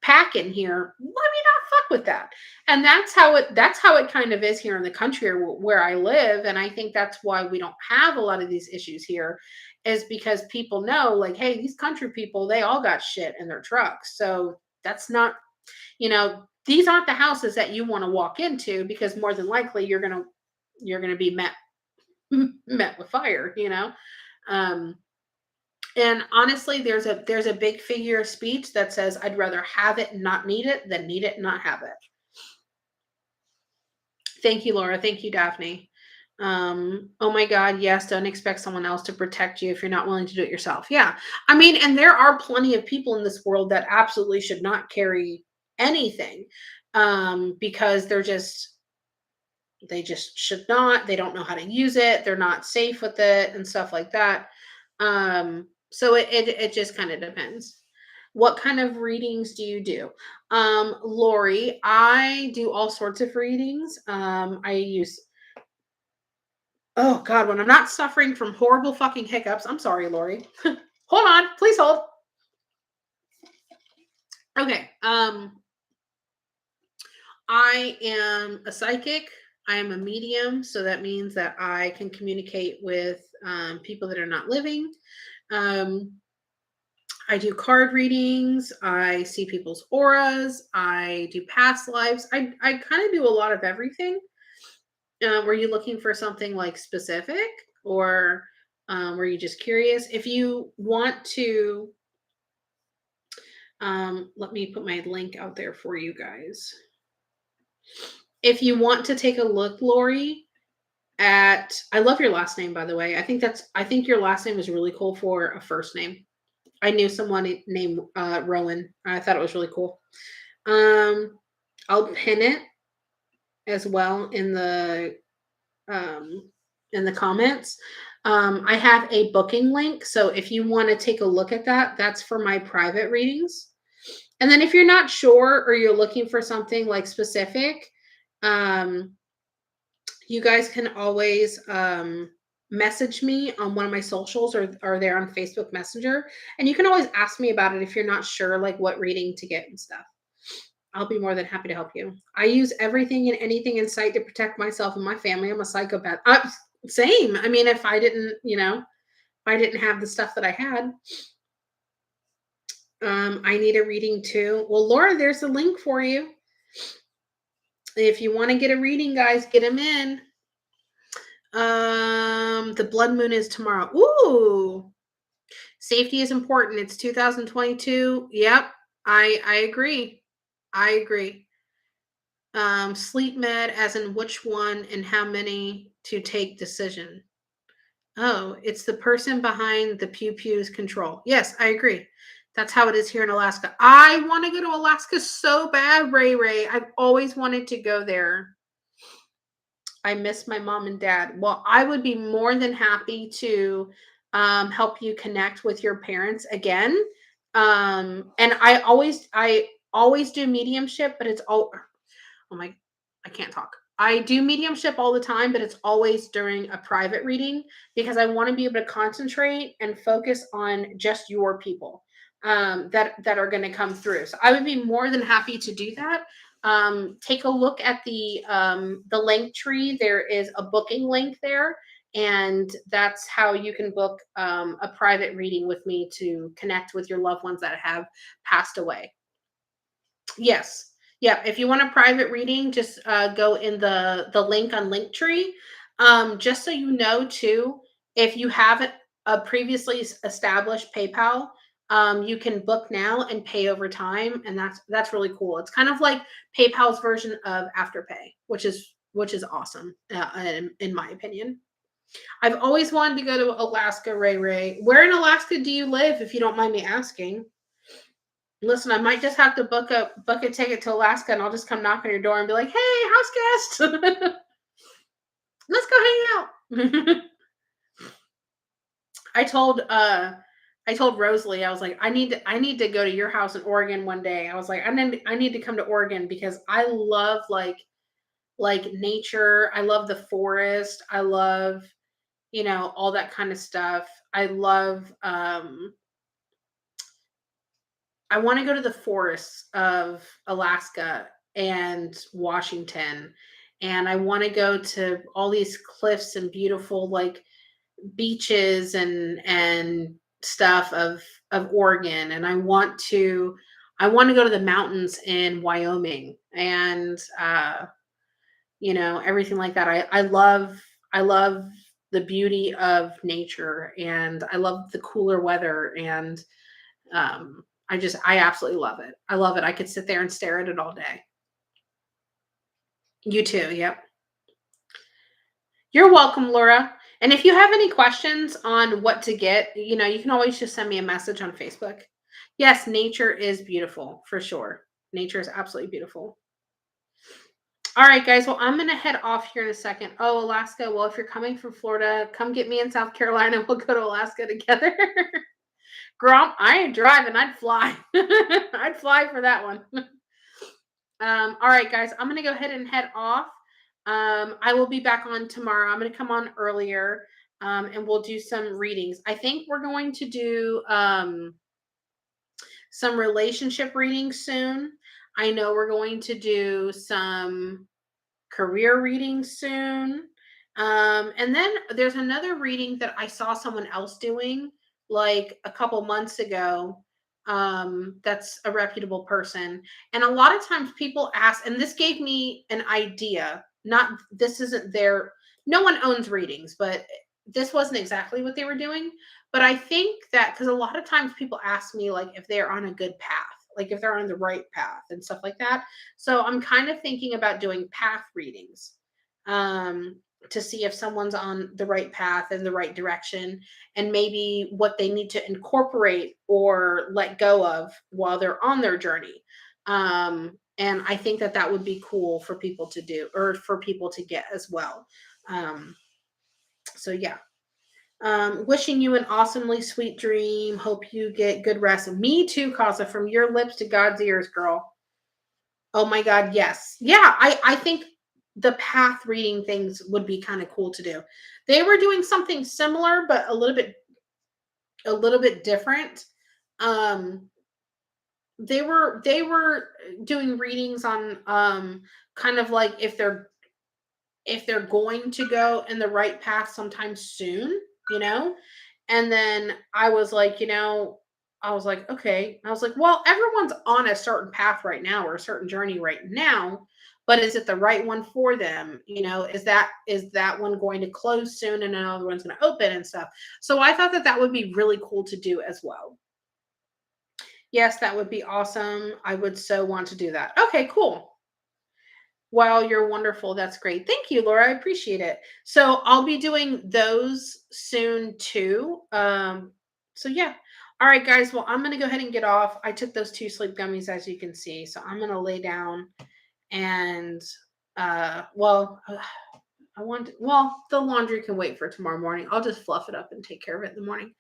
packing here. Let me not fuck with that. And that's how it kind of is here in the country where I live. And I think that's why we don't have a lot of these issues here, is because people know, like, hey, these country people, they all got shit in their trucks. So that's not, these aren't the houses that you want to walk into, because more than likely you're gonna be met with fire. Um, and honestly, there's a big figure of speech that says, I'd rather have it and not need it than need it and not have it. Thank you, Laura. Thank you, Daphne. Oh my God, yes, don't expect someone else to protect you if you're not willing to do it yourself. Yeah. I mean, and there are plenty of people in this world that absolutely should not carry anything, because they just should not. They don't know how to use it. They're not safe with it and stuff like that. So it just kind of depends. What kind of readings do you do? Lori, I do all sorts of readings. I use, oh God, when I'm not suffering from horrible fucking hiccups. I'm sorry, Lori. Hold on, please hold. Okay. I am a psychic. I am a medium, so that means that I can communicate with people that are not living. Um, I do card readings. I see people's auras. I do past lives. I kind of do a lot of everything. Were you looking for something like specific, or were you just curious? If you want to, let me put my link out there for you guys. If you want to take a look, Lori, at, I love your last name, by the way. I think your last name is really cool for a first name. I knew someone named Rowan. I thought it was really cool. Um, I'll pin it as well um, in the comments. I have a booking link, so if you want to take a look at that, that's for my private readings. And then if you're not sure, or you're looking for something like specific, um, you guys can always message me on one of my socials, or there on Facebook Messenger, and you can always ask me about it if you're not sure, like what reading to get and stuff. I'll be more than happy to help you. I use everything and anything in sight to protect myself and my family. I'm a psychopath. Same. I mean, if I didn't have the stuff that I had, I need a reading too. Well, Laura, there's a link for you. If you want to get a reading, guys, get them in. The blood moon is tomorrow. Ooh, safety is important. It's 2022. Yep, I agree. I agree. Sleep med, as in which one and how many to take decision. Oh, it's the person behind the pew pew's control. Yes, I agree. That's how it is here in Alaska. I want to go to Alaska so bad, Ray Ray. I've always wanted to go there. I miss my mom and dad. Well, I would be more than happy to help you connect with your parents again. And I always do mediumship, but it's all, oh my, I can't talk. I do mediumship all the time, but it's always during a private reading, because I want to be able to concentrate and focus on just your people that are going to come through. So I would be more than happy to do that. Take a look at the link tree. There is a booking link there, and that's how you can book a private reading with me to connect with your loved ones that have passed away. Yes. Yeah. If you want a private reading, just go in the link on Linktree. Just so you know, too, if you haven't previously established PayPal, you can book now and pay over time, and that's really cool. It's kind of like PayPal's version of Afterpay, which is awesome, in my opinion. I've always wanted to go to Alaska, Ray Ray. Where in Alaska do you live, if you don't mind me asking? Listen, I might just have to book a ticket to Alaska, and I'll just come knock on your door and be like, "Hey, house guest, let's go hang out." I told I told Rosalie, I was like, I need to go to your house in Oregon one day. I was like, I need to come to Oregon because I love like nature. I love the forest. I love, all that kind of stuff. I want to go to the forests of Alaska and Washington. And I want to go to all these cliffs and beautiful like beaches and stuff of Oregon. And I want to go to the mountains in Wyoming and everything like that. I love the beauty of nature, and I love the cooler weather, and I absolutely love it. I love it. I could sit there and stare at it all day. You too. Yep. You're welcome, Laura. And if you have any questions on what to get, you can always just send me a message on Facebook. Yes, nature is beautiful for sure. Nature is absolutely beautiful. All right, guys. Well, I'm going to head off here in a second. Oh, Alaska. Well, if you're coming from Florida, come get me in South Carolina. We'll go to Alaska together. Girl, I ain't driving. I'd fly. I'd fly for that one. All right, guys, I'm gonna go ahead and head off. I will be back on tomorrow. I'm gonna come on earlier, and we'll do some readings. I think we're going to do some relationship readings soon. I know we're going to do some career readings soon. And then there's another reading that I saw someone else doing like a couple months ago. That's a reputable person. And a lot of times people ask, and this gave me an idea. Not this isn't their no one owns readings, but this wasn't exactly what they were doing. But I think that because a lot of times people ask me like if they're on a good path, like if they're on the right path and stuff like that. So I'm kind of thinking about doing path readings um, to see if someone's on the right path and the right direction, and maybe what they need to incorporate or let go of while they're on their journey. And I think that that would be cool for people to do or for people to get as well. Um, so, yeah. Wishing you an awesomely sweet dream. Hope you get good rest. Me too, Casa. From your lips to God's ears, girl. Oh my God, yes. Yeah, I think the path reading things would be kind of cool to do. They were doing something similar, but a little bit different. Um, they were doing readings on kind of like if they're going to go in the right path sometime soon, you know? And then I was like, okay. I was like, well, everyone's on a certain path right now or a certain journey right now, but is it the right one for them? Is that one going to close soon and another one's going to open and stuff? So I thought that that would be really cool to do as well. Yes, that would be awesome. I would so want to do that. Okay, cool. Wow, you're wonderful. That's great. Thank you, Laura. I appreciate it. So I'll be doing those soon too. So yeah. All right, guys. Well, I'm gonna go ahead and get off. I took those two sleep gummies, as you can see. So I'm gonna lay down and the laundry can wait for tomorrow morning. I'll just fluff it up and take care of it in the morning.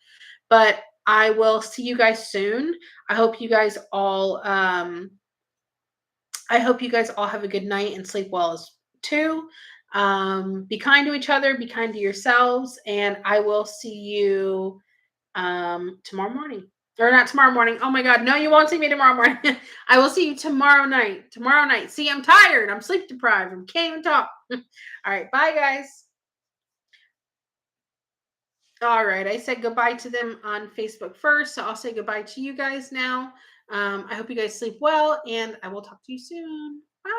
But I will see you guys soon. I hope you guys all I hope you guys all have a good night and sleep well as too. Be kind to each other, be kind to yourselves, and I will see you tomorrow morning. Or not tomorrow morning. Oh my God, no, you won't see me tomorrow morning. I will see you tomorrow night. Tomorrow night. See, I'm tired. I'm sleep deprived. I can't even talk. All right, bye guys. All right, I said goodbye to them on Facebook first, so I'll say goodbye to you guys now. I hope you guys sleep well, and I will talk to you soon. Bye.